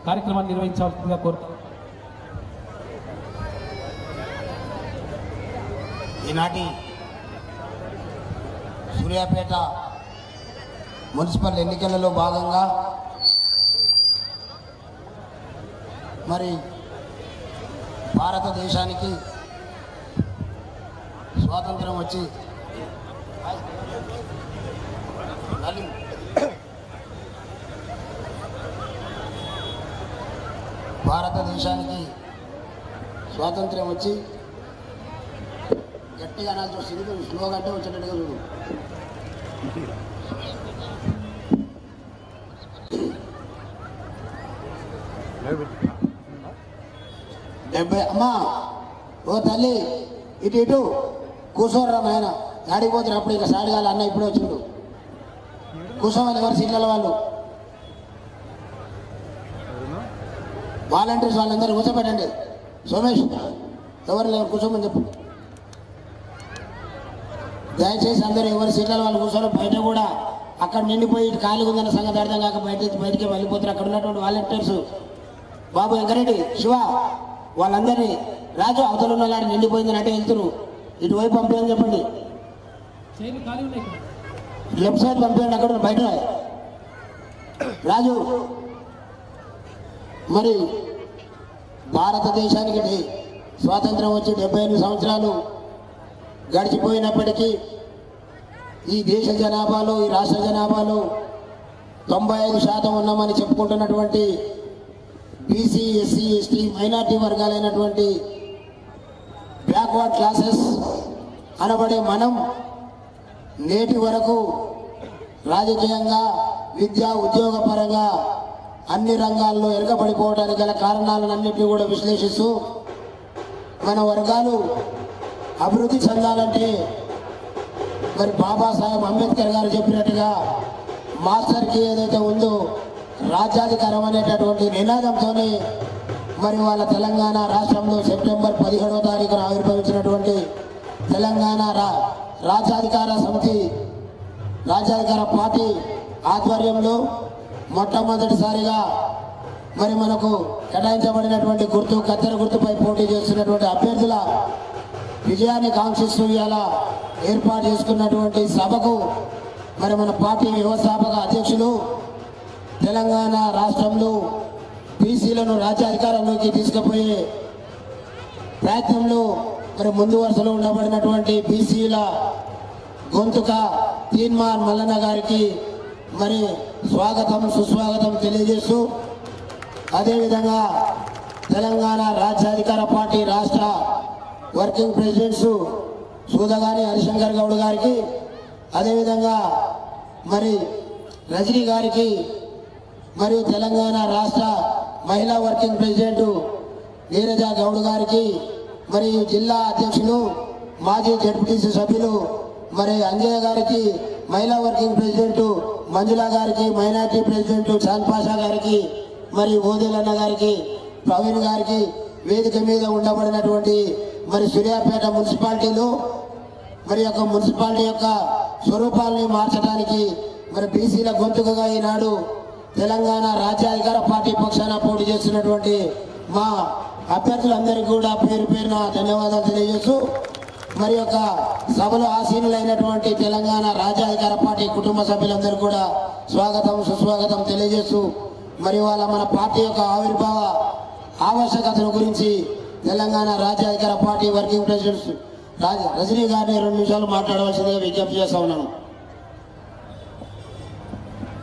కార్యక్రమాన్ని నిర్వహించాల్సిందిగా కోరుతాం. ఈనాటి సూర్యాపేట మున్సిపల్ ఎన్నికలలో భాగంగా మరి భారతదేశానికి స్వాతంత్రం వచ్చి గట్టిగా నా చూస్తుంది స్లోగా అంటే వచ్చేటట్టుగా చూడు. 70 అమ్మా ఓ తల్లి ఇటు ఇటు కూర్చోర్రా నాయన, గాడికి పోతారు అప్పుడు ఇక సాడి కాదు అన్న ఇప్పుడే వచ్చిండు. కూర్చోవాలి ఎవరు సీట్ల వాళ్ళు వాలంటీర్స్ వాళ్ళందరూ కూర్చోబెట్టండి. సోమేష్ ఎవరు లేరు కూర్చోమని చెప్పు. దయచేసి అందరూ ఎవరి సీట్ల వాళ్ళు కూర్చోరు. బయట కూడా అక్కడ నిండిపోయి ఖాళీగా ఉందన్న సంగతి అర్థం కాక బయటికి వెళ్ళిపోతారు. అక్కడ ఉన్నటువంటి వాలంటీర్స్ బాబు వెంకరెడ్డి శివ వాళ్ళందరినీ రాజు అవతల ఉన్న వాళ్ళని నిండిపోయిందని అంటే వెళ్తున్నారు. ఇటువైపు పంపించని చెప్పండి, లెఫ్ట్ సైడ్ పంపించండి. అక్కడ బయట రాజు మరి భారతదేశానికి స్వాతంత్రం వచ్చి 78 సంవత్సరాలు గడిచిపోయినప్పటికీ ఈ దేశ జనాభాలో ఈ రాష్ట్ర జనాభాలో 95% ఉన్నామని చెప్పుకుంటున్నటువంటి బీసీ ఎస్సీ ఎస్టీ మైనార్టీ వర్గాలైనటువంటి బ్యాక్వర్డ్ క్లాసెస్ అనబడే మనం నేటి వరకు రాజకీయంగా విద్యా ఉద్యోగపరంగా అన్ని రంగాల్లో ఎరగబడిపోవడానికి గల కారణాలన్నింటినీ కూడా విశ్లేషిస్తూ మన వర్గాలు అభివృద్ధి చెందాలంటే మరి బాబాసాహెబ్ అంబేద్కర్ గారు చెప్పినట్టుగా మాస్టర్కి ఏదైతే ఉందో రాజ్యాధికారం అనేటటువంటి నినాదంతోనే మరి వాళ్ళ తెలంగాణ రాష్ట్రంలో సెప్టెంబర్ 17వ తారీఖున ఆవిర్భవించినటువంటి తెలంగాణ రాజ్యాధికార సమితి రాజ్యాధికార పార్టీ ఆధ్వర్యంలో మొట్టమొదటిసారిగా మరి మనకు కేటాయించబడినటువంటి గుర్తు కత్తెర గుర్తుపై పోటీ చేస్తున్నటువంటి అభ్యర్థుల విజయాన్ని కాంక్షిస్తూ ఇలా ఏర్పాటు చేసుకున్నటువంటి సభకు మరి మన పార్టీ వ్యవస్థాపక అధ్యక్షులు తెలంగాణ రాష్ట్రంలో బీసీలను రాజ్యాధికారంలోకి తీసుకుపోయే ప్రయత్నంలో మరి ముందు వరుసలో ఉండబడినటువంటి బీసీల గొంతుక తీన్మార్ మల్లన్న గారికి మరి స్వాగతం సుస్వాగతం తెలియజేస్తూ అదేవిధంగా తెలంగాణ రాజ్యాధికార పార్టీ రాష్ట్ర వర్కింగ్ ప్రెసిడెంట్స్ సూదగాని హరిశంకర్ గౌడ్ గారికి అదేవిధంగా మరి రజనీ గారికి మరియు తెలంగాణ రాష్ట్ర మహిళా వర్కింగ్ ప్రెసిడెంట్ నీరజ గౌడ్ గారికి మరియు జిల్లా అధ్యక్షులు మాజీ జడ్పీటీసీ సభ్యులు మరి అంజయ్య గారికి మహిళా వర్కింగ్ ప్రెసిడెంట్ మంజుల గారికి మైనార్టీ ప్రెసిడెంట్ చాంద్ పాషా గారికి మరి ఓదేలన్న గారికి ప్రవీణ్ గారికి వేదిక మీద ఉండబడినటువంటి మరి సూర్యాపేట మున్సిపాలిటీలో మరి యొక్క మున్సిపాలిటీ యొక్క స్వరూపాలని మార్చడానికి మరి బీసీల గొంతుకగా ఈనాడు తెలంగాణ రాజ్యాధికార పార్టీ పక్షాన పోటీ చేస్తున్నటువంటి మా అభ్యర్థులందరికీ కూడా పేరు పేరున ధన్యవాదాలు తెలియజేస్తూ మరి యొక్క సభలో ఆసీనులైనటువంటి తెలంగాణ రాజ్యాధికార పార్టీ కుటుంబ సభ్యులందరూ కూడా స్వాగతం సుస్వాగతం తెలియజేస్తూ మరి వాళ్ళ మన పార్టీ యొక్క ఆవిర్భావ ఆవశ్యకతను గురించి తెలంగాణ రాజ్యాధికార పార్టీ వర్కింగ్ ప్రెసిడెంట్ రజనీ గారిని 2 నిమిషాలు మాట్లాడవలసిందిగా విజ్ఞప్తి చేస్తా ఉన్నాను.